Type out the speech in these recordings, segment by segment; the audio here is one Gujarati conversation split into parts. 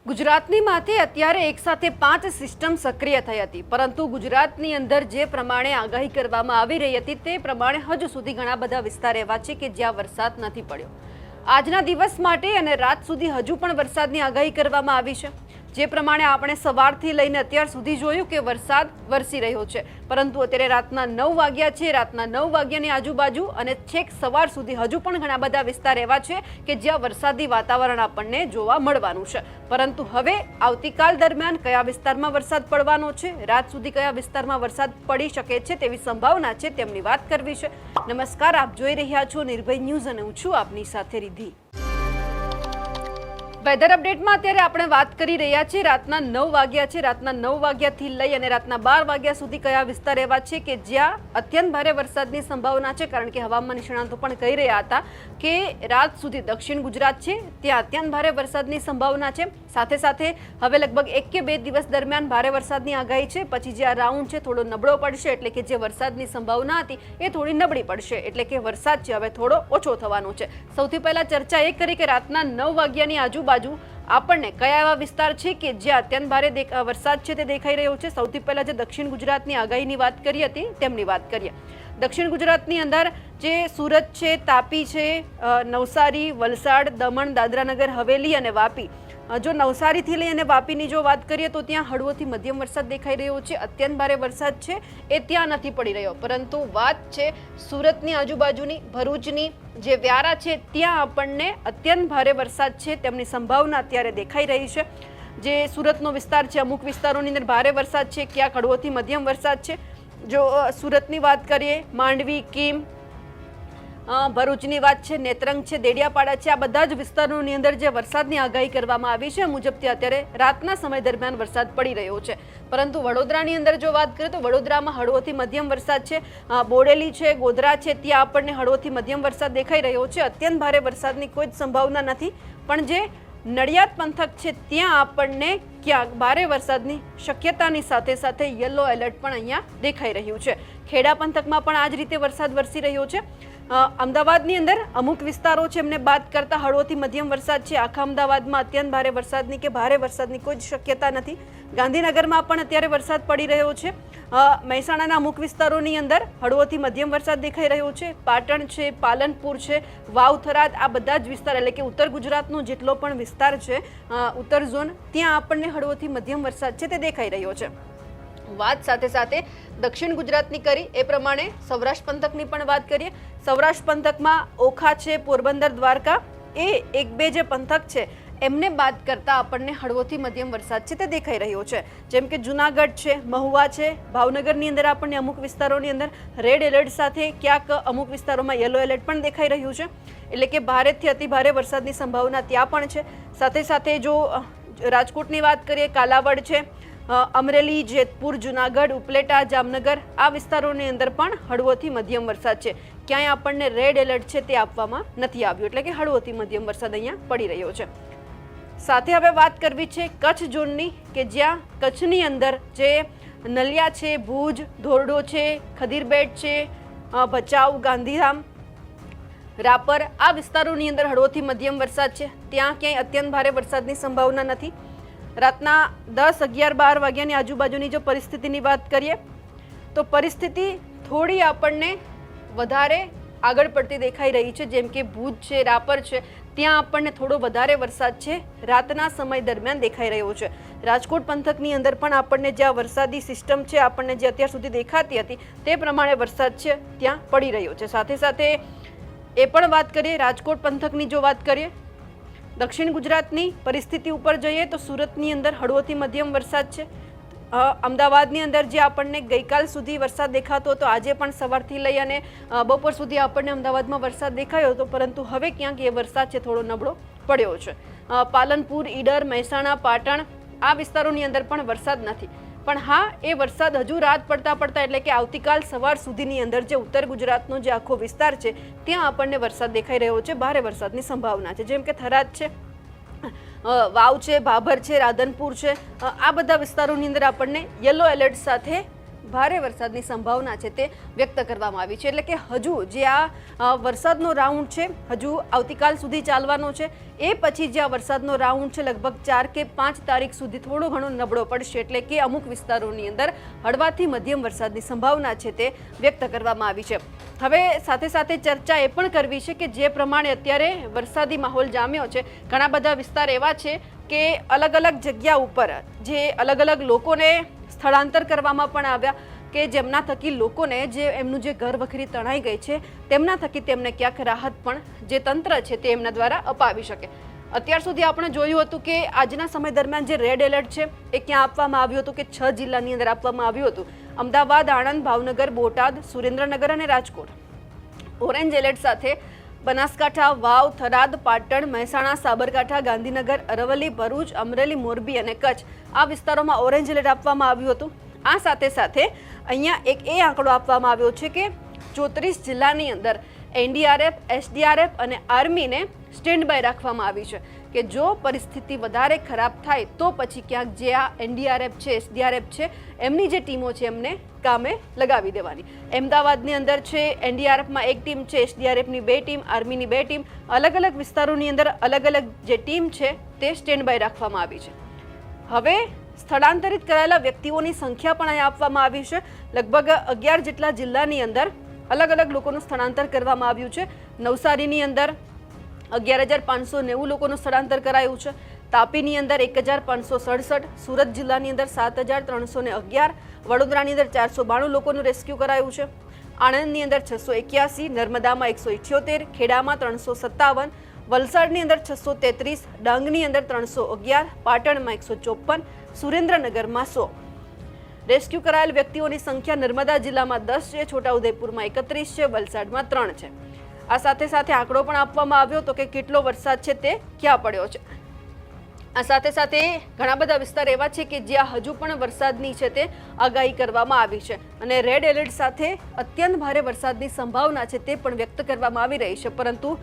ગુજરાતની માથે અત્યારે એક સાથે 5 સિસ્ટમ સક્રિય થઈ હતી, પરંતુ ગુજરાતની અંદર જે પ્રમાણે આગાહી કરવામાં આવી રહી હતી તે પ્રમાણે હજુ સુધી ઘણા બધા વિસ્તાર એવા છે કે જ્યાં વરસાદ નથી પડ્યો। આજના દિવસ માટે અને રાત સુધી હજુ પણ વરસાદની આગાહી કરવામાં આવી છે। જે પ્રમાણે આપણે સવારથી લઈને અત્યાર સુધી જોયું કે વરસાદ વરસી રહ્યો છે, પરંતુ અત્યારે રાતના 9 વાગ્યા છે। રાતના 9 વાગ્યાની આજુબાજુ અને છેક સવાર સુધી હજુ પણ ઘણા બધા વિસ્તાર એવા છે કે જ્યાં વરસાદી વાતાવરણ આપણને જોવા મળવાનું છે। પરંતુ હવે આવતીકાલ દરમિયાન કયા વિસ્તારમાં વરસાદ પડવાનો છે, રાત સુધી કયા વિસ્તારમાં વરસાદ પડી શકે છે તેવી સંભાવના છે, તેમની વાત કરવી છે। નમસ્કાર, આપ જોઈ રહ્યા છો નિર્ભય ન્યૂઝ અને હું છું આપની સાથે રિદ્ધિ। વેધર અપડેટમાં અત્યારે આપણે વાત કરી રહ્યા છીએ રાતના 9 વાગ્યા છે। રાતના 9 વાગ્યાથી લઈ અને રાતના 12 વાગ્યા સુધી કયા વિસ્તાર એવા છે કે જ્યાં અત્યંત ભારે વરસાદની સંભાવના છે, કારણ કે હવામાન નિષ્ણાતો પણ કહી રહ્યા હતા કે રાત સુધી દક્ષિણ ગુજરાત છે ત્યાં અત્યંત ભારે વરસાદની સંભાવના છે। સાથે સાથે હવે લગભગ 1 કે 2 દિવસ દરમિયાન ભારે વરસાદની આગાહી છે, પછી જે આ રાઉન્ડ છે થોડો નબળો પડશે, એટલે કે જે વરસાદની સંભાવના હતી એ થોડી નબળી પડશે, એટલે કે વરસાદ છે હવે થોડો ઓછો થવાનો છે। સૌથી પહેલા ચર્ચા એ કરી કે રાતના 9 વાગ્યાની આજુબાજુ આપણને કયા એવા વિસ્તાર છે કે જ્યાં અત્યંત ભારે વરસાદ છે તે દેખાઈ રહ્યો છે। સૌથી પહેલા જે દક્ષિણ ગુજરાતની આગાહીની વાત કરી હતી તેમની વાત કરીએ। દક્ષિણ ગુજરાતની અંદર જે સુરત છે, તાપી છે, નવસારી, વલસાડ, દમણ, દાદરાનગર હવેલી અને વાપી, જો નવસારીથી લઈ અને વાપીની જો વાત કરીએ તો ત્યાં હળવોથી મધ્યમ વરસાદ દેખાઈ રહ્યો છે। અત્યંત ભારે વરસાદ છે એ ત્યાં નથી પડી રહ્યો, પરંતુ વાત છે સુરતની આજુબાજુની, ભરૂચની જે વ્યારા છે ત્યાં આપણને અત્યંત ભારે વરસાદ છે તેમની સંભાવના અત્યારે દેખાઈ રહી છે। જે સુરતનો વિસ્તાર છે, અમુક વિસ્તારોની અંદર ભારે વરસાદ છે, ક્યાંક હળવોથી મધ્યમ વરસાદ છે। જો સુરતની વાત કરીએ, માંડવી, કીમ, ભરૂચની વાત છે, નેત્રંગ છે, દેડિયાપાડા છે, આ બધા જ વિસ્તારોની અંદર જે વરસાદની આગાહી કરવામાં આવી છે મુજબથી અત્યારે રાતના સમય દરમિયાન વરસાદ પડી રહ્યો છે। પરંતુ વડોદરાની અંદર જો વાત કરીએ તો વડોદરામાં હળવોથી મધ્યમ વરસાદ છે, બોડેલી છે, ગોધરા છે, ત્યાં આપણને હળવોથી મધ્યમ વરસાદ દેખાઈ રહ્યો છે। અત્યંત ભારે વરસાદની કોઈ જ સંભાવના નથી, પણ જે નડિયાદ પંથક છે ત્યાં આપણને ક્યાંક ભારે વરસાદની શક્યતાની સાથે સાથે યલો એલર્ટ પણ અહીંયા દેખાઈ રહ્યું છે। ખેડા પંથકમાં પણ આ જ રીતે વરસાદ વરસી રહ્યો છે। અમદાવાદની અંદર અમુક વિસ્તારો છે એમને બાદ કરતા હળવોથી મધ્યમ વરસાદ છે। આખા અમદાવાદમાં અત્યંત ભારે વરસાદની કે ભારે વરસાદની કોઈ જ શક્યતા નથી। ગાંધીનગરમાં પણ અત્યારે વરસાદ પડી રહ્યો છે। મહેસાણાના અમુક વિસ્તારોની અંદર હળવોથી મધ્યમ વરસાદ દેખાઈ રહ્યો છે। પાટણ છે, પાલનપુર છે, વાવ, થરાદ, આ બધા જ વિસ્તાર એટલે કે ઉત્તર ગુજરાતનો જેટલો પણ વિસ્તાર છે, ઉત્તર ઝોન, ત્યાં આપણને હળવોથી મધ્યમ વરસાદ છે તે દેખાઈ રહ્યો છે। વાત સાથે સાથે દક્ષિણ ગુજરાતની કરી એ પ્રમાણે સૌરાષ્ટ્ર પંથકની પણ વાત કરીએ। સૌરાષ્ટ્ર પંથકમાં ઓખા છે, પોરબંદર, દ્વારકા, એ 1-2 જે પંથક છે એમને બાદ કરતા આપણને હળવોથી મધ્યમ વરસાદ છે તે દેખાઈ રહ્યો છે। જેમ કે જુનાગઢ છે, મહુવા છે, ભાવનગરની અંદર આપણને અમુક વિસ્તારોની અંદર રેડ એલર્ટ સાથે ક્યાંક અમુક વિસ્તારોમાં યલો એલર્ટ પણ દેખાઈ રહ્યું છે, એટલે કે ભારેથી અતિ ભારે વરસાદની સંભાવના ત્યાં પણ છે। સાથે સાથે જો રાજકોટની વાત કરીએ, કાલાવડ છે, અમરેલી, જેતપુર, જુનાગઢ, ઉપલેટા, જામનગર, આ વિસ્તારોની અંદર પણ હળવોથી મધ્યમ વરસાદ છે। ક્યાંય આપણને રેડ એલર્ટ છે તે આપવામાં નથી આવ્યું, એટલે કે હળવોથી મધ્યમ વરસાદ અહીંયા પડી રહ્યો છે। સાથે હવે વાત કરવી છે કચ્છ ઝોનની, કે જ્યાં કચ્છની અંદર જે નલિયા છે, ભુજ, ધોરડો છે, ખદીરબેટ છે, ભચાઉ, ગાંધીધામ, રાપર, આ વિસ્તારોની અંદર હળવોથી મધ્યમ વરસાદ છે, ત્યાં ક્યાંય અત્યંત ભારે વરસાદની સંભાવના નથી। રાતના 10, 11, 12 વાગ્યાની આજુબાજુની જો પરિસ્થિતિની વાત કરીએ તો પરિસ્થિતિ થોડી આપણને વધારે આગળ પડતી દેખાઈ રહી છે। જેમ કે ભુજ છે, રાપર છે, ત્યાં આપણને થોડો વધારે વરસાદ છે રાતના સમય દરમિયાન દેખાઈ રહ્યો છે। રાજકોટ પંથકની અંદર પણ આપણને જ્યાં વરસાદી સિસ્ટમ છે આપણને જે અત્યાર સુધી દેખાતી હતી તે પ્રમાણે વરસાદ છે ત્યાં પડી રહ્યો છે। સાથે સાથે એ પણ વાત કરીએ રાજકોટ પંથકની જો વાત કરીએ, દક્ષિણ ગુજરાતની પરિસ્થિતિ ઉપર જઈએ તો સુરતની અંદર હળવોથી મધ્યમ વરસાદ છે। અમદાવાદની અંદર જે આપણને ગઈકાલ સુધી વરસાદ દેખાતો હતો, આજે પણ સવારથી લઈ અને બપોર સુધી આપણને અમદાવાદમાં વરસાદ દેખાયો હતો, પરંતુ હવે ક્યાંક એ વરસાદ છે થોડો નબળો પડ્યો છે। પાલનપુર, ઈડર, મહેસાણા, પાટણ, આ વિસ્તારોની અંદર પણ વરસાદ નથી, પણ હા એ વરસાદ હજુ રાત પડતા પડતા એટલે કે આવતીકાલ સવાર સુધીની અંદર જે ઉત્તર ગુજરાતનો જે આખો વિસ્તાર છે ત્યાં આપણને વરસાદ દેખાઈ રહ્યો છે, ભારે વરસાદની સંભાવના છે। જેમ કે થરાદ છે, વાવ છે, ભાભર છે, રાધનપુર છે, આ બધા વિસ્તારોની અંદર આપણને યલો એલર્ટ સાથે ભારે વરસાદની સંભાવના છે તે વ્યક્ત કરવામાં આવી છે. એટલે કે હજુ જે આ વરસાદનો રાઉન્ડ છે હજુ આવતીકાલ સુધી ચાલવાનો છે. એ પછી જે આ વરસાદનો રાઉન્ડ છે લગભગ 4 કે 5 તારીખ સુધી થોડો ઘણો નબળો પડશે. એટલે કે અમુક વિસ્તારોની અંદર હળવાથી મધ્યમ વરસાદની સંભાવના છે તે વ્યક્ત કરવામાં આવી છે. હવે સાથે સાથે ચર્ચા એ પણ કરવી છે કે જે પ્રમાણે અત્યારે વરસાદી માહોલ જામ્યો છે, ઘણા બધા વિસ્તાર એવા છે કે અલગ અલગ જગ્યા ઉપર જે અલગ અલગ લોકોને સ્થળાંતર કરવામાં પણ આવ્યા કે જેમના થકી લોકોને જે એમનું જે ઘર વખરી તણાઈ ગઈ છે તેમના થકી તેમને ક્યાંક રાહત પણ જે તંત્ર છે તે એમના દ્વારા અપાવી શકે. અત્યાર સુધી આપણે જોયું હતું કે આજના સમય દરમિયાન જે રેડ એલર્ટ છે એ ક્યાં આપવામાં આવ્યું હતું કે 6 જિલ્લાની અંદર આપવામાં આવ્યું હતું: અમદાવાદ, આણંદ, ભાવનગર, બોટાદ, સુરેન્દ્રનગર અને રાજકોટ. ઓરેન્જ એલર્ટ સાથે બનાસકાંઠા, વાવ, થરાદ, પાટણ, મહેસાણા, સાબરકાંઠા, ગાંધીનગર, અરવલ્લી, ભરૂચ, અમરેલી, મોરબી અને કચ્છ આ વિસ્તારોમાં ઓરેન્જ એલર્ટ આપવામાં આવ્યું હતું. આ સાથે સાથે અહીંયા એક એ આંકડો આપવામાં આવ્યો છે કે 34 જિલ્લાની અંદર એનડીઆરએફ, એસડીઆરએફ અને આર્મીને સ્ટેન્ડ બાય રાખવામાં આવી છે કે જો પરિસ્થિતિ વધારે ખરાબ થાય તો પછી ક્યાંક જે આ એનડીઆરએફ છે, એસડીઆરએફ છે એમની જે ટીમો છે એમને કામે લગાવી દેવાની. અમદાવાદની અંદર છે એનડીઆરએફમાં એક ટીમ છે, એસડીઆરએફની 2 ટીમ, આર્મીની 2 ટીમ, અલગ અલગ વિસ્તારોની અંદર અલગ અલગ જે ટીમ છે તે સ્ટેન્ડ બાય રાખવામાં આવી છે. હવે સ્થળાંતરિત કરાયેલા વ્યક્તિઓની સંખ્યા પણ અહીંયા આપવામાં આવી છે. લગભગ 11 જેટલા જિલ્લાની અંદર અલગ અલગ લોકોનું સ્થળાંતર કરવામાં આવ્યું છે. નવસારીની અંદર 11,590 લોકોનું સ્થળાંતર કરાયું છે. તાપીની અંદર 1,567, સુરત જિલ્લાની અંદર 7,311, વડોદરાની અંદર 492 લોકોનું રેસ્ક્યુ કરાયું છે. આણંદની અંદર 681, નર્મદામાં 178, ખેડામાં 357, વલસાડની અંદર 633, ડાંગની અંદર 311, પાટણમાં 154, સુરેન્દ્રનગરમાં 100. રેસ્ક્યુ કરાયેલ વ્યક્તિઓની સંખ્યા નર્મદા જિલ્લામાં 10 છે, છોટાઉદેપુરમાં 31 છે, વલસાડમાં 3 છે. આ સાથે સાથે આંકડો પણ આપવામાં આવ્યો તો કે કેટલો વરસાદ છે તે ક્યાં પડ્યો છે. આ સાથે સાથે ઘણા બધા વિસ્તાર એવા છે કે જ્યાં હજુ પણ વરસાદની છે તે આગાહી કરવામાં આવી છે અને રેડ એલર્ટ સાથે અત્યંત ભારે વરસાદની સંભાવના છે તે પણ વ્યક્ત કરવામાં આવી રહી છે. પરંતુ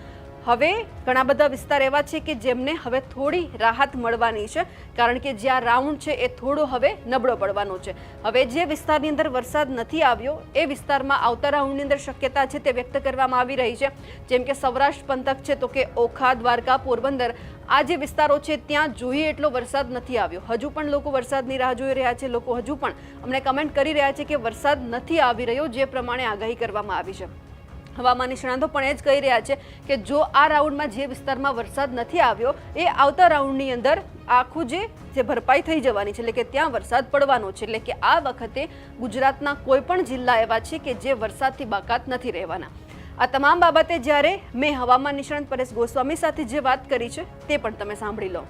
હવે ઘણા બધા વિસ્તાર એવા છે કે જેમને હવે થોડી રાહત મળવાની છે કારણ કે જે આ રાઉન્ડ છે એ થોડો હવે નબળો પડવાનો છે. હવે જે વિસ્તારની અંદર વરસાદ નથી આવ્યો એ વિસ્તારમાં આવતા રાઉન્ડની અંદર શક્યતા છે તે વ્યક્ત કરવામાં આવી રહી છે. જેમ કે સૌરાષ્ટ્ર પંથક છે તો કે ઓખા, દ્વારકા, પોરબંદર આ જે વિસ્તારો છે ત્યાં જોઈએ એટલો વરસાદ નથી આવ્યો. હજુ પણ લોકો વરસાદની રાહ જોઈ રહ્યા છે. લોકો હજુ પણ અમને કમેન્ટ કરી રહ્યા છે કે વરસાદ નથી આવી રહ્યો જે પ્રમાણે આગાહી કરવામાં આવી છે. હવામાન નિષ્ણાતો પણ એ જ કહી રહ્યા છે કે જો આ રાઉન્ડમાં જે વિસ્તારમાં વરસાદ નથી આવ્યો એ આવતા રાઉન્ડની અંદર આખું જે ભરપાઈ થઈ જવાની છે એટલે કે ત્યાં વરસાદ પડવાનો છે. એટલે કે આ વખતે ગુજરાતના કોઈ પણ જિલ્લા એવા છે કે જે વરસાદથી બાકાત નથી રહેવાના. આ તમામ બાબતે જ્યારે મેં હવામાન નિષ્ણાત પરેશ ગોસ્વામી સાથે જે વાત કરી છે તે પણ તમે સાંભળી લો.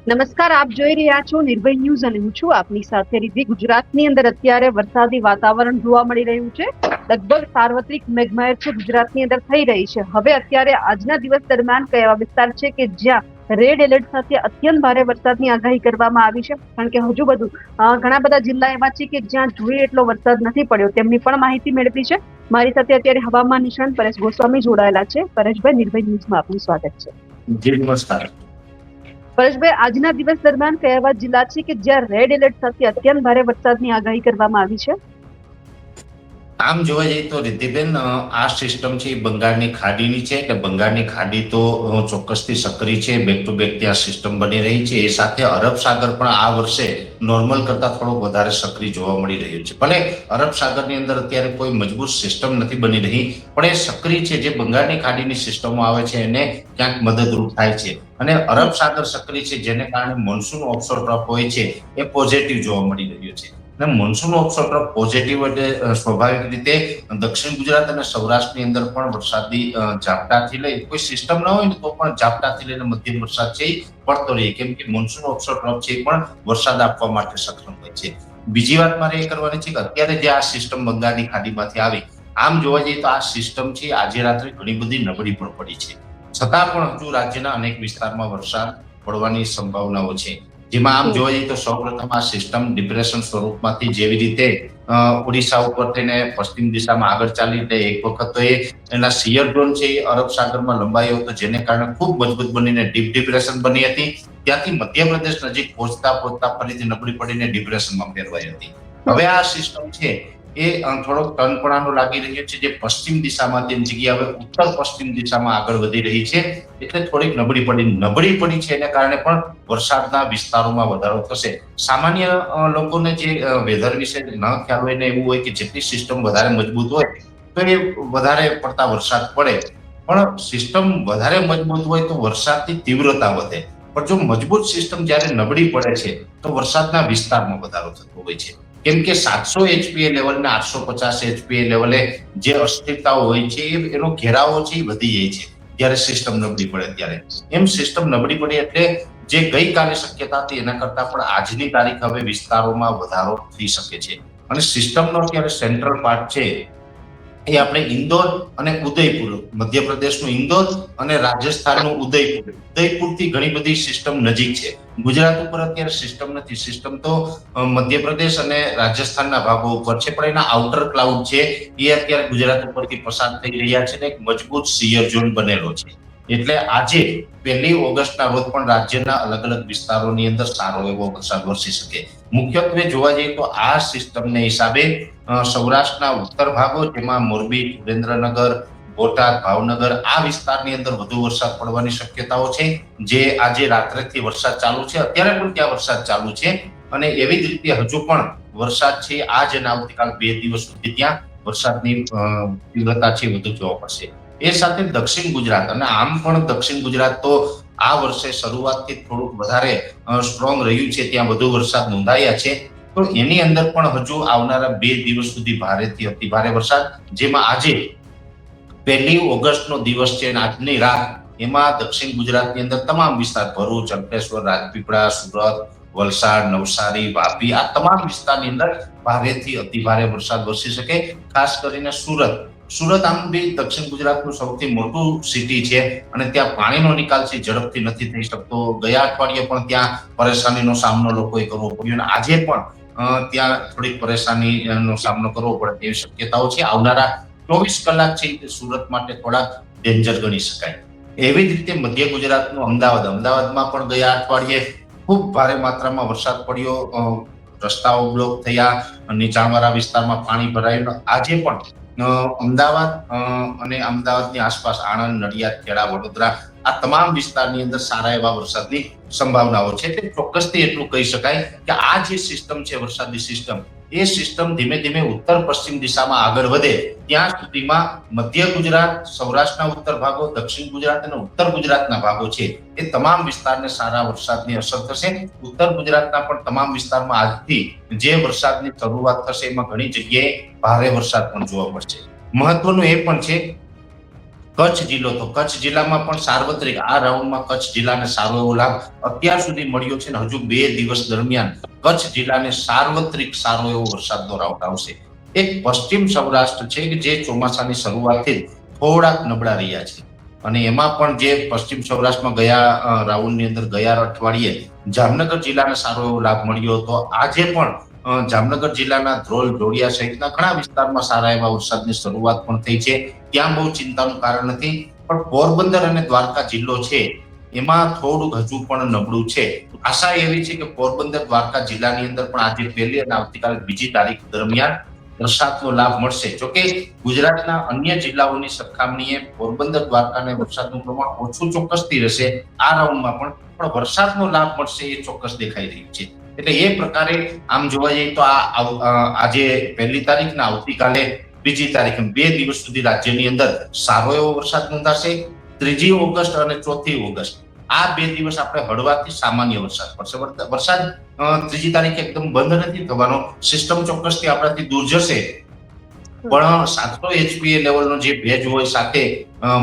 નમસ્કાર, આપ જોઈ રહ્યા છો નિર્ભય ન્યૂઝ અને હું છું આપની સાથે રિદ્ધિ. ગુજરાતની અંદર અત્યારે વરસાદી વાતાવરણ જોવા મળી રહ્યું છે. લગભગ સાર્વત્રિક મેઘમહેર છે ગુજરાતની અંદર થઈ રહી છે. હવે અત્યારે આજના દિવસ દરમિયાન કયા વિસ્તાર છે કે જ્યાં રેડ એલર્ટ સાથે અત્યંત ભારે વરસાદની આગાહી કરવામાં આવી છે કારણ કે હજુ બધું ઘણા બધા જિલ્લા એવા છે કે જ્યાં જોઈએ એટલો વરસાદ નથી પડ્યો તેમની પણ માહિતી મેળવી છે. મારી સાથે અત્યારે હવામાન નિષ્ણાત પરેશ ગોસ્વામી જોડાયેલા છે. પરેશભાઈ, નિર્ભય ન્યૂઝમાં આપનું સ્વાગત છે. જી નમસ્કાર. પરેશભાઈ, આજના દિવસ દરમિયાન કયા એવા જિલ્લા છે કે જ્યાં રેડ એલર્ટ સાથે અત્યંત ભારે વરસાદની આગાહી કરવામાં આવી છે? આમ જોવા જઈએ તો રિદ્ધિબેન, આ સિસ્ટમ છે એ બંગાળની ખાડીની છે એટલે બંગાળની ખાડી તો ચોક્કસથી સક્રિય છે. બેક ટુ બેક ત્યાં સિસ્ટમ બની રહી છે. એ સાથે અરબ સાગર પણ આ વર્ષે નોર્મલ કરતા થોડો વધારે સક્રિય જોવા મળી રહ્યું છે. ભલે અરબ સાગરની અંદર અત્યારે કોઈ મજબૂત સિસ્ટમ નથી બની રહી પણ એ સક્રિય છે. જે બંગાળની ખાડીની સિસ્ટમો આવે છે એને ક્યાંક મદદરૂપ થાય છે અને અરબ સાગર સક્રિય છે જેને કારણે મોન્સૂન ઓફશોર ટ્રફ હોય છે એ પોઝિટિવ જોવા મળી રહ્યો છે. મોન્સૂન ઓફશોર ટ્રફ પોઝિટિવ એટલે સ્વાભાવિક રીતે દક્ષિણ ગુજરાત અને સૌરાષ્ટ્રની અંદર પણ વરસાદી ઝાપટાથી લઈ કોઈ સિસ્ટમ ન હોય ને તો પણ ઝાપટાથી લઈને મધ્યમ વરસાદ છે એ પડતો રહે કેમ કે મોન્સૂન ઓફશોર ટ્રફ છે એ પણ વરસાદ આપવા માટે સક્ષમ હોય છે. બીજી વાત મારે એ કરવાની છે કે અત્યારે જે આ સિસ્ટમ બંગાળની ખાડીમાંથી આવી, આમ જોવા જઈએ તો આ સિસ્ટમ છે આજે રાત્રે ઘણી બધી નબળી પણ પડી છે. છતાં પણ હજુ રાજ્યના અનેક વિસ્તારમાં વરસાદ પડવાની સંભાવનાઓ છે. જેમાં આમ જોવા જઈએ તો સૌપ્રથમ આ સિસ્ટમ ડિપ્રેશન સ્વરૂપમાંથી જેવી રીતે ઓડિશા ઉપર થઈને પશ્ચિમ દિશામાં આગળ ચાલી એટલે એક વખત તો એના સિયર ઝોન છે એ અરબ સાગરમાં લંબાયો હતો જેને કારણે ખૂબ મજબૂત બનીને ડીપ ડિપ્રેશન બની હતી. ત્યાંથી મધ્યપ્રદેશ નજીક પહોંચતા ફરીથી નબળી પડીને ડિપ્રેશનમાં ફેરવાઈ હતી હવે આ સિસ્ટમ છે એ થોડોક ટનપણાનો લાગી રહ્યો છે, જે પશ્ચિમ દિશામાં તેની જગ્યાએ હવે ઉત્તર પશ્ચિમ દિશામાં આગળ વધી રહી છે, એટલે થોડીક નબળી પડી છે. એને કારણે પણ વરસાદના વિસ્તારોમાં વધારો થશે. સામાન્ય લોકોને જે વેધર વિશે ન ખ્યાલ હોય ને એવું હોય કે જેટલી સિસ્ટમ વધારે મજબૂત હોય તો એ વધારે પડતા વરસાદ પડે, પણ સિસ્ટમ વધારે મજબૂત હોય તો વરસાદની તીવ્રતા વધે. પણ જો મજબૂત સિસ્ટમ જ્યારે નબળી પડે છે તો વરસાદના વિસ્તારમાં વધારો થતો હોય છે. કેમ કે 700 HPA લેવલ ને 850 HPA લેવલે જે અસ્થિરતાઓ હોય છે એનો ઘેરાવો છે એ વધી જાય છે જ્યારે સિસ્ટમ નબળી પડે ત્યારે. એમ સિસ્ટમ નબળી પડે એટલે જે ગઈકાલે શક્યતા હતી એના કરતા પણ આજની તારીખ હવે વિસ્તારોમાં વધારો થઈ શકે છે. અને સિસ્ટમનો અત્યારે સેન્ટ્રલ પાર્ટ છે એ આપણે ઇન્દોર અને ઉદયપુર, મધ્યપ્રદેશનું ઇન્દોર અને રાજસ્થાનનું ઉદયપુરથી ઘણી બધી સિસ્ટમ નજીક છે. ગુજરાત ઉપર અત્યારે સિસ્ટમ નથી. સિસ્ટમ તો મધ્યપ્રદેશ અને રાજસ્થાનના ભાગો ઉપર છે, પણ એના આઉટર ક્લાઉડ છે એ અત્યારે ગુજરાત ઉપરથી પસાર થઈ રહ્યા છે ને એક મજબૂત સિયર ઝોન બનેલો છે. એટલે આજે 1 ઓગસ્ટના રોજ પણ રાજ્યના અલગ અલગ વિસ્તારોની અંદર સારો એવો વરસાદ વરસી શકે. મુખ્યત્વે જોવા જઈએ તો આ સિસ્ટમને હિસાબે સૌરાષ્ટ્રના ઉત્તર ભાગો, જેમાં મોરબી, સુરેન્દ્રનગર, બોટાદ, ભાવનગર આ વિસ્તારની અંદર વધુ વરસાદ પડવાની શક્યતાઓ છે. જે આજે રાત્રેથી વરસાદ ચાલુ છે, અત્યારે પણ ત્યાં વરસાદ ચાલુ છે, અને એવી જ રીતે હજુ પણ વરસાદ છે આજ અને આવતીકાલ 2 દિવસ સુધી ત્યાં વરસાદની તીવ્રતા છે વધુ જોવા મળશે. એ સાથે દક્ષિણ ગુજરાત, અને આમ પણ દક્ષિણ ગુજરાત તો આ વર્ષે શરૂઆતથી થોડુંક વધારે સ્ટ્રોંગ રહ્યું છે, ત્યાં વધુ વરસાદ નોંધાયા છે. તો એની અંદર પણ હજુ આવનારા 2 દિવસ સુધી ભારેથી અતિ ભારે વરસાદ, જેમાં આજે 1 ઓગસ્ટનો દિવસ છે અને આજની રાત એમાં દક્ષિણ ગુજરાતની અંદર તમામ વિસ્તાર ભરૂચ, અંકલેશ્વર, રાજપીપળા, સુરત, વલસાડ, નવસારી, વાપી આ તમામ વિસ્તારની અંદર ભારેથી અતિ ભારે વરસાદ વરસી શકે. ખાસ કરીને સુરત આમ બી દક્ષિણ ગુજરાતનું સૌથી મોટું સિટી છે અને ત્યાં પાણીનો નિકાલ છે ઝડપથી નથી થઈ શકતો. ગયા અઠવાડિયે પણ ત્યાં પરેશાનીનો સામનો લોકોએ કરવો પડ્યો અને આજે પણ ત્યાં થોડીક પરેશાનીનો સામનો કરવો પડે તેવી શક્યતાઓ છે. આવનારા 24 કલાક છે તે સુરત માટે થોડા ડેન્જર ગણી શકાય. એવી જ રીતે મધ્ય ગુજરાતનું અમદાવાદમાં પણ ગયા અઠવાડિયે ખૂબ ભારે માત્રામાં વરસાદ પડ્યો, રસ્તાઓ બ્લોક થયા, નીચાણવાળા વિસ્તારમાં પાણી ભરાયું. આજે પણ અમદાવાદ અને અમદાવાદની આસપાસ આણંદ, નડિયાદ, ખેડા, વડોદરા આ તમામ વિસ્તારની અંદર સારા એવા વરસાદની સંભાવનાઓ છે. તે ચોક્કસથી એટલું કહી શકાય કે આ જે સિસ્ટમ છે વરસાદની સિસ્ટમ, એ સિસ્ટમ ધીમે ધીમે ઉત્તર પશ્ચિમ દિશામાં આગળ વધે ત્યાં સુધીમાં મધ્ય ગુજરાત, સૌરાષ્ટ્રના ઉત્તર ભાગો, દક્ષિણ ગુજરાત અને ઉત્તર ગુજરાતના ભાગો છે એ તમામ વિસ્તારને સારા વરસાદની અસર થશે. ઉત્તર ગુજરાતના પણ તમામ વિસ્તારમાં આજથી જે વરસાદની શરૂઆત થશે એમાં ઘણી જગ્યાએ ભારે વરસાદ પણ જોવા મળશે. મહત્વનું એ પણ છે કચ્છ જિલ્લો, તો કચ્છ જિલ્લામાં પણ સાર્વત્રિક આ રાઉન્ડમાં કચ્છ જિલ્લાને સારો એવો લાભ અત્યાર સુધી મળ્યો છે અને હજુ 2 દિવસ દરમિયાન કચ્છ જિલ્લાને સાર્વત્રિક સારો એવો વરસાદનો રાઉન્ડ આવશે. એક પશ્ચિમ સૌરાષ્ટ્ર છે કે જે ચોમાસાની શરૂઆતથી થોડાક નબળા રહ્યા છે, અને એમાં પણ જે પશ્ચિમ સૌરાષ્ટ્રમાં ગયા રાઉન્ડની અંદર ગયા અઠવાડિયે જામનગર જિલ્લાને સારો એવો લાભ મળ્યો હતો. આજે પણ જામનગર જિલ્લાના ધ્રોલ, જોડિયા સહિતના ઘણા વિસ્તારમાં સારા એવા વરસાદની શરૂઆત પણ થઈ છે. ત્યાં બહુ ચિંતાનું કારણ નથી, પણ પોરબંદર અને દ્વારકા જિલ્લો છે એમાં થોડુંક હજુ પણ નબળું છે. આશા એવી છે કે પોરબંદર, દ્વારકા જિલ્લાની અંદર પણ આજે 1 અને આવતીકાલે 2 તારીખ દરમિયાન વરસાદનો લાભ મળશે. જોકે ગુજરાતના અન્ય જિલ્લાઓની સરખામણીએ પોરબંદર, દ્વારકાને વરસાદનું પ્રમાણ ઓછું ચોક્કસથી રહેશે આ રાઉન્ડમાં પણ વરસાદનો લાભ મળશે એ ચોક્કસ દેખાઈ રહ્યું છે. એટલે એ પ્રકારે આમ જોવા જઈએ તો આજે 1 તારીખ ને આવતીકાલે 2 તારીખ 2 દિવસ સુધી રાજ્યની અંદર સારો એવો વરસાદ નોંધાશે. 3 ઓગસ્ટ અને 4 ઓગસ્ટ આ 2 દિવસ આપણે હળવાથી સામાન્ય વરસાદ પડશે. વરસાદ 3 તારીખે એકદમ બંધ નથી થવાનો, સિસ્ટમ ચોક્કસથી આપણાથી દૂર જશે, પણ 700 HPA લેવલનો જે ભેજ હોય સાથે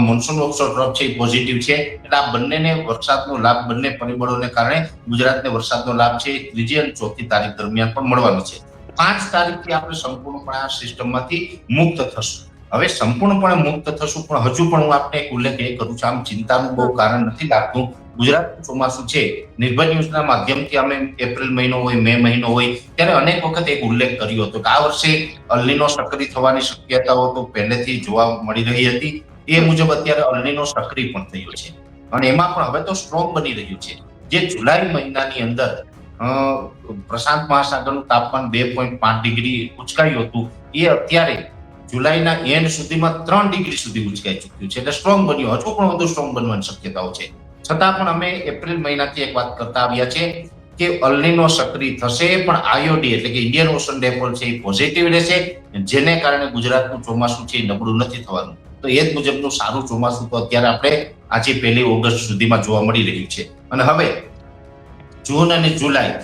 મોન્સૂન ઓફશોર ટ્રફ છે પોઝિટિવ છે, એટલે આ બંનેને વરસાદનો લાભ, બંને પરિબળોને કારણે ગુજરાતને વરસાદનો લાભ છે 3 અને 4 તારીખ દરમિયાન પણ મળવાનો છે. 5 તારીખથી આપણે સંપૂર્ણપણે આ સિસ્ટમમાંથી મુક્ત થશું. હવે સંપૂર્ણપણે મુક્ત થશું, પણ હજુ પણ હું આપને એક ઉલ્લેખ એ કરું છું, આમ ચિંતાનું બહુ કારણ નથી લાગતું. ગુજરાતનું ચોમાસું છે, નિર્ભય ન્યૂઝના માધ્યમથી અમે એપ્રિલ મહિનો હોય, મે મહિનો હોય ત્યારે અનેક વખત એક ઉલ્લેખ કર્યો હતો કે આ વર્ષે અલ્નીનો સક્રિય થવાની શક્યતાઓ તો પહેલેથી જોવા મળી રહી હતી. એ મુજબ અત્યારે અલ્નીનો સક્રિય પણ થયો છે અને એમાં પણ હવે તો સ્ટ્રોંગ બની રહ્યું છે. જે જુલાઈ મહિનાની અંદર પ્રશાંત મહાસાગરનું તાપમાન 2.5 ડિગ્રી ઉચકાયું હતું, એ અત્યારે જુલાઈના એન્ડ સુધીમાં 3 ડિગ્રી સુધી ઉચકાઈ ચૂક્યું છે. એટલે સ્ટ્રોંગ બન્યું, હજુ પણ વધુ સ્ટ્રોંગ બનવાની શક્યતાઓ છે. છતાં પણ અમે એપ્રિલ મહિનાથી એક વાત કરતા આવ્યા છે કે અલ્નીનો સક્રિય થશે, પણ આઈઓડી એટલે કે ઇન્ડિયન ઓશન ડાયપોલ છે એ પોઝિટિવ રહેશે, જેને કારણે ગુજરાતનું ચોમાસું છે એ નબળું નથી થવાનું. તો એ જ મુજબનું સારું ચોમાસું તો અત્યારે આપણે આજે 1 ઓગસ્ટ સુધીમાં જોવા મળી રહ્યું છે. અને હવે જૂન અને જુલાઈ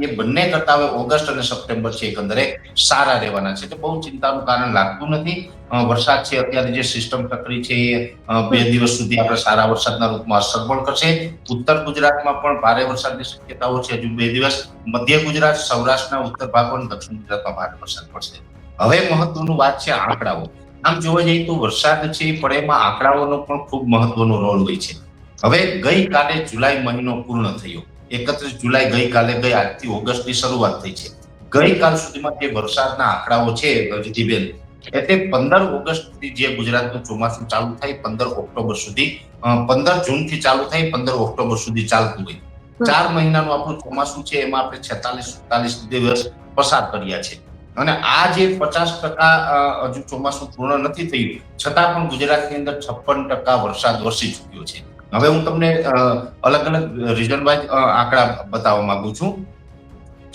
એ બંને કરતા હવે ઓગસ્ટ અને સપ્ટેમ્બર છે એકંદરે સારા રહેવાના છે. તો બહુ ચિંતાનું કારણ લાગતું નથી. વરસાદ છે અત્યારે જે સિસ્ટમ સક્રિય છે એ 2 દિવસ સુધી આપણે સારા વરસાદના રૂપમાં અસર પણ કરશે. ઉત્તર ગુજરાતમાં પણ ભારે વરસાદની શક્યતાઓ છે હજુ 2 દિવસ. મધ્ય ગુજરાત, સૌરાષ્ટ્રના ઉત્તર ભાગો અને દક્ષિણ ગુજરાતમાં ભારે વરસાદ પડશે. હવે મહત્વનું વાત છે આંકડાઓ. આમ જોવા જઈએ તો વરસાદ છે એ પડે એમાં આંકડાઓનો પણ ખૂબ મહત્વનો રોલ હોય છે. હવે ગઈકાલે જુલાઈ મહિનો પૂર્ણ થયો, 31 જુલાઈ ગઈકાલે ગઈ, આજથી ઓગસ્ટની શરૂઆત થઈ છે. ગઈકાલ સુધીમાં જે વરસાદના આંકડાઓ છે રિદ્ધિબેન, એટલે 15 ઓગસ્ટ સુધી જે ગુજરાતનું ચોમાસું ચાલુ થાય 15 ઓક્ટોબર સુધી, 15 જૂનથી ચાલુ થાય 15 ઓક્ટોબર સુધી ચાલતું હોય. 4 મહિનાનું આપણું ચોમાસું છે એમાં આપણે 46-47 દિવસ પસાર કર્યા છે. અને આ જે 50% હજુ ચોમાસું પૂર્ણ નથી થયું, છતાં પણ ગુજરાતની અંદર 56% વરસાદ વરસી ચૂક્યો છે. હવે હું તમને અલગ અલગ રીજન વાઇઝ આંકડા બતાવવા માંગુ છું.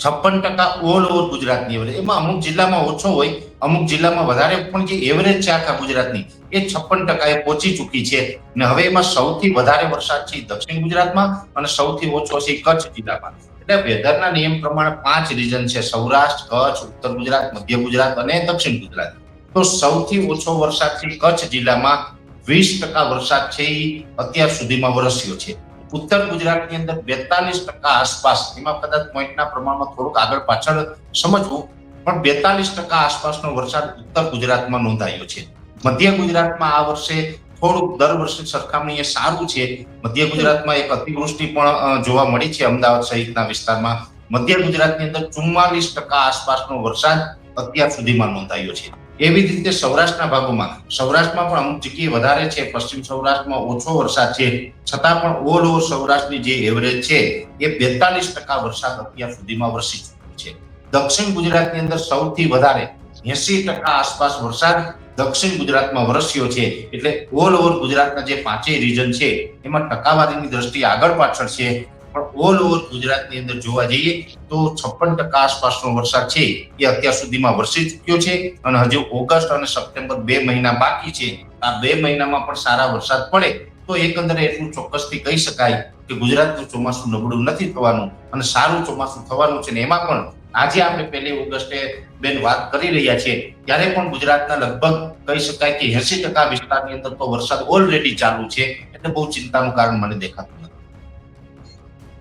56% ઓલ ઓવર ગુજરાતની એવરેજ, એમાં અમુક જિલ્લામાં ઓછો હોય, અમુક જિલ્લામાં વધારે, પણ જે એવરેજ છે આખા ગુજરાતની એ 56% એ પહોંચી ચૂકી છે. અને હવે એમાં સૌથી વધારે વરસાદ છે દક્ષિણ ગુજરાતમાં અને સૌથી ઓછો છે કચ્છ જિલ્લામાં. એટલે વેધરના નિયમ પ્રમાણે 5 રીજન છે: સૌરાષ્ટ્ર, કચ્છ, ઉત્તર ગુજરાત, મધ્ય ગુજરાત અને દક્ષિણ ગુજરાત. તો સૌથી ઓછો વરસાદ છે કચ્છ જિલ્લામાં, 20% વરસાદ છે એ અત્યાર સુધીમાં વરસ્યો છે. ઉત્તર ગુજરાતની અંદર 42% આસપાસ, એમાં કદાચ પોઈન્ટના પ્રમાણમાં થોડુંક આગળ પાછળ સમજવું, પણ 42% આસપાસનો વરસાદ ઉત્તર ગુજરાતમાં નોંધાયો છે. મધ્ય ગુજરાતમાં આ વર્ષે થોડુંક દર વર્ષની સરખામણીએ સારું છે. મધ્ય ગુજરાતમાં એક અતિવૃષ્ટિ પણ જોવા મળી છે અમદાવાદ સહિતના વિસ્તારમાં. મધ્ય ગુજરાતની અંદર 44% આસપાસનો વરસાદ અત્યાર સુધીમાં નોંધાયો છે. એવી જ રીતે સૌરાષ્ટ્રના ભાગોમાં, સૌરાષ્ટ્રમાં પણ અમુક જગ્યાએ વધારે છે, પશ્ચિમ સૌરાષ્ટ્રમાં ઓછો વરસાદ છે, છતાં પણ ઓલ ઓવર સૌરાષ્ટ્રની જે એવરેજ છે એ 42% વરસાદ અત્યાર સુધીમાં વરસી ચૂક્યો છે. દક્ષિણ ગુજરાતની અંદર સૌથી વધારે 80% આસપાસ વરસાદ દક્ષિણ ગુજરાતમાં વરસ્યો છે. એટલે ઓલ ઓવર ગુજરાતના જે 5 રીજન છે એમાં ટકાવારીની દ્રષ્ટિએ આગળ પાછળ છે, પણ ઓલ ઓવર ગુજરાતની અંદર જોવા જઈએ તો 56% આસપાસનો વરસાદ છે એ અત્યાર સુધીમાં વરસી ચૂક્યો છે. અને હજુ ઓગસ્ટ અને સપ્ટેમ્બર 2 મહિના બાકી છે. આ 2 મહિનામાં પણ સારા વરસાદ પડે તો એકંદરે એટલું ચોક્કસથી કહી શકાય કે ગુજરાતનું ચોમાસું નબળું નથી થવાનું અને સારું ચોમાસું થવાનું છે. ને એમાં પણ આજે આપણે 1 ઓગસ્ટે બેન વાત કરી રહ્યા છીએ ત્યારે પણ ગુજરાતના લગભગ કહી શકાય કે 80% વિસ્તારની અંદર તો વરસાદ ઓલરેડી ચાલુ છે. એટલે બહુ ચિંતાનું કારણ મને દેખાતું નથી.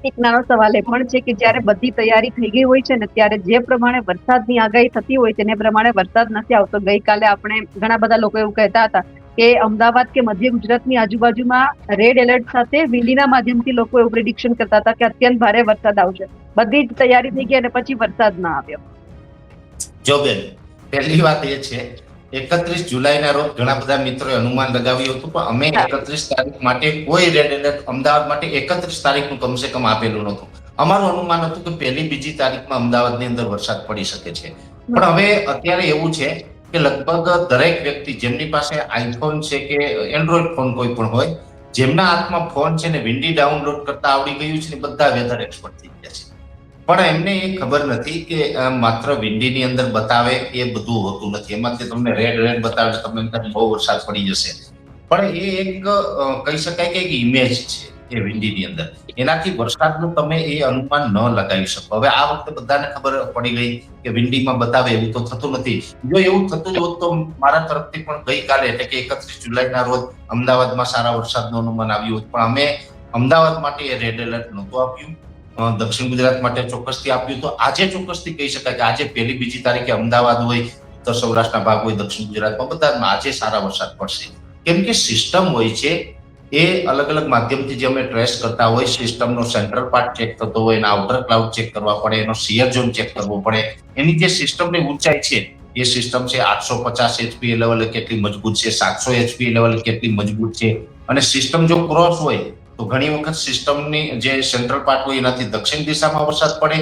એક નાનો સવાલ એ પણ છે કે જ્યારે બધી તૈયારી થઈ ગઈ હોય છે ને ત્યારે જે પ્રમાણે વરસાદની આગાહી થતી હોય તેને પ્રમાણે વરસાદ નથી આવતો. ગઈકાલે આપણે ઘણા બધા લોકો એવું કહેતા હતા કે અમદાવાદ કે મધ્ય ગુજરાતની આજુબાજુમાં રેડ એલર્ટ સાથે વીંડીના માધ્યમથી લોકો એવું પ્રિડિક્શન કરતા હતા કે અત્યંત ભારે વરસાદ આવશે. બધી જ તૈયારી થઈ ગઈ અને પછી વરસાદ ના આવ્યો. જો બેન, પહેલી વાત એ છે 31 જુલાઈના રોજ ઘણા બધા મિત્રોએ અનુમાન લગાવ્યું હતું, પણ અમે 31 તારીખ માટે કોઈ રેડ એલર્ટ અમદાવાદ માટે 31 તારીખનું કમસે કમ આપેલું નહોતું. અમારું અનુમાન હતું કે 1-2 તારીખમાં અમદાવાદની અંદર વરસાદ પડી શકે છે. પણ હવે અત્યારે એવું છે કે લગભગ દરેક વ્યક્તિ જેમની પાસે આઈફોન છે કે એન્ડ્રોઈડ ફોન કોઈ પણ હોય, જેમના હાથમાં ફોન છે ને વિન્ડી ડાઉનલોડ કરતા આવડી ગયું છે ને બધા વેધર એક્સપર્ટ થઈ ગયા છે. પણ એમને એ ખબર નથી કે માત્ર વિન્ડીની અંદર બતાવે એ બધું હોતું નથી. એમાંથી તમને રેડ બતાવે તમને બહુ વરસાદ પડી જશે, પણ એ એક કહી શકાય કે એક ઇમેજ છે એ વિન્ડીની અંદર. એનાથી વરસાદનું તમે એ અનુમાન ન લગાવી શકો. હવે આ વખતે બધાને ખબર પડી ગઈ કે વિન્ડીમાં બતાવે એવું તો થતું નથી. જો એવું થતું જ હોત તો મારા તરફથી પણ ગઈકાલે એટલે કે 31 જુલાઈના રોજ અમદાવાદમાં સારા વરસાદનું અનુમાન આવ્યું હોત, પણ અમે અમદાવાદ માટે એ રેડ એલર્ટ નહોતું આપ્યું, દક્ષિણ ગુજરાત માટે ચોક્કસથી આપ્યું. તો આજે ચોક્કસથી કહી શકાય કે આજે 1-2 તારીખે અમદાવાદ હોય, ઉત્તર સૌરાષ્ટ્રના ભાગ હોય, દક્ષિણ ગુજરાતમાં બધામાં આજે સારા વરસાદ પડશે. કેમ કે સિસ્ટમ હોય છે એ અલગ અલગ માધ્યમથી જે અમે ટ્રેસ કરતા હોય, સિસ્ટમનો સેન્ટ્રલ પાર્ટ ચેક થતો હોય, એના આઉટર ક્લાઉડ ચેક કરવા પડે, એનો શિયર ઝોન ચેક કરવો પડે, એની જે સિસ્ટમની ઊંચાઈ છે એ સિસ્ટમ છે 850 HPA લેવલે કેટલી મજબૂત છે, 700 HPA લેવલે કેટલી મજબૂત છે. અને સિસ્ટમ જો ક્રોસ હોય તો ઘણી વખત સિસ્ટમની જે સેન્ટ્રલ પાર્ટ હોય એનાથી દક્ષિણ દિશામાં વરસાદ પડે.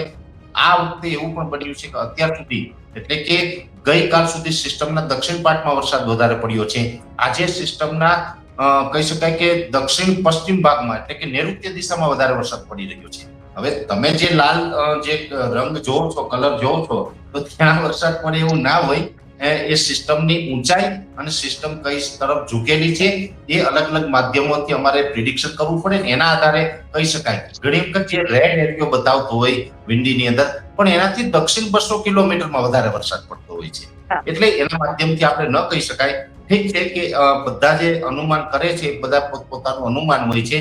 આ વખતે એવું પણ બન્યું છે કે અત્યાર સુધી એટલે કે ગઈકાલ સુધી સિસ્ટમના દક્ષિણ પાર્ટમાં વરસાદ વધારે પડ્યો છે. આજે સિસ્ટમના કહી શકાય કે દક્ષિણ પશ્ચિમ ભાગમાં એટલે કે નૈઋત્ય દિશામાં વધારે વરસાદ પડી રહ્યો છે. હવે તમે જે લાલ જે રંગ જોવો છો, કલર જોવો છો, તો ત્યાં વરસાદ પડે એવું ના હોય. એ સિસ્ટમની ઊંચાઈ અને સિસ્ટમ કઈ તરફ ઝૂકેલી છે એ અલગ અલગ માધ્યમોથી અમારે પ્રિડિક્શન કરવું પડે. એના આધારે કહી શકાય ઘણી વખત જે રેડ એરિયો બતાવતો હોય વિંડીની અંદર, પણ એનાથી દક્ષિણ 200 કિલોમીટરમાં વધારે વરસાદ પડતો હોય છે. એટલે એના માધ્યમથી આપણે ન કહી શકાય. ઠીક છે કે બધા જે અનુમાન કરે છે બધા પોતપોતાનું અનુમાન હોય છે.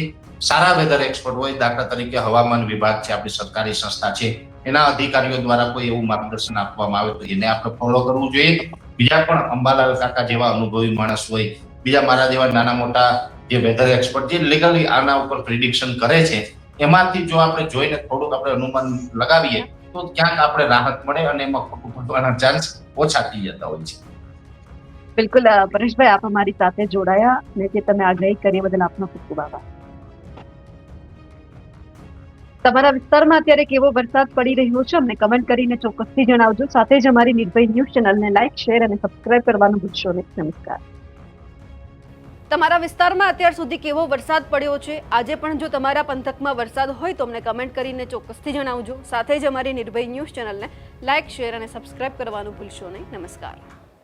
સારા વેધર એક્સપર્ટ હોય, દાખલા તરીકે હવામાન વિભાગ છે, આપણી સરકારી સંસ્થા છે, એના અધિકારીઓ દ્વારા કોઈ એવું માર્ગદર્શન આપવામાં આવે તો એને આપણે ફોલો કરવું જોઈએ. બીજા પણ અંબાલાલ કાકા જેવા અનુભવી માણસ હોય, બીજા મારા જેવા નાના મોટા જે વેધર એક્સપર્ટ જે લીગલી આના ઉપર પ્રિડિક્શન કરે છે, એમાંથી જો આપણે જોઈને થોડુંક આપણે અનુમાન લગાવીએ તો ક્યાંક આપણે રાહત મળે અને એમાં ખોટું પડવાના ચાન્સ ઓછા થઈ જતા હોય છે. બિલકુલ પરેશભાઈ, આપ અમારી સાથે જોડાયા અને જે તમે આગાહી કરી બદલ આપનો ખૂબ ખૂબ આભાર. તમારા વિસ્તારમાં અત્યારે કેવો વરસાદ પડી રહ્યો છે અમને કમેન્ટ કરીને ચોક્કસથી જણાવજો. સાથે જ અમારી નિર્ભય ન્યૂઝ ચેનલને લાઈક, શેર અને સબસ્ક્રાઇબ કરવાનું ભૂલશો નહીં. નમસ્કાર. તમારા વિસ્તારમાં અત્યાર સુધી કેવો વરસાદ પડ્યો છે, આજે પણ જો તમારા પંથકમાં વરસાદ હોય તો અમને કમેન્ટ કરીને ચોક્કસથી જણાવજો. સાથે જ અમારી નિર્ભય ન્યૂઝ ચેનલને લાઈક, શેર અને સબસ્ક્રાઇબ કરવાનું ભૂલશો નહીં. નમસ્કાર.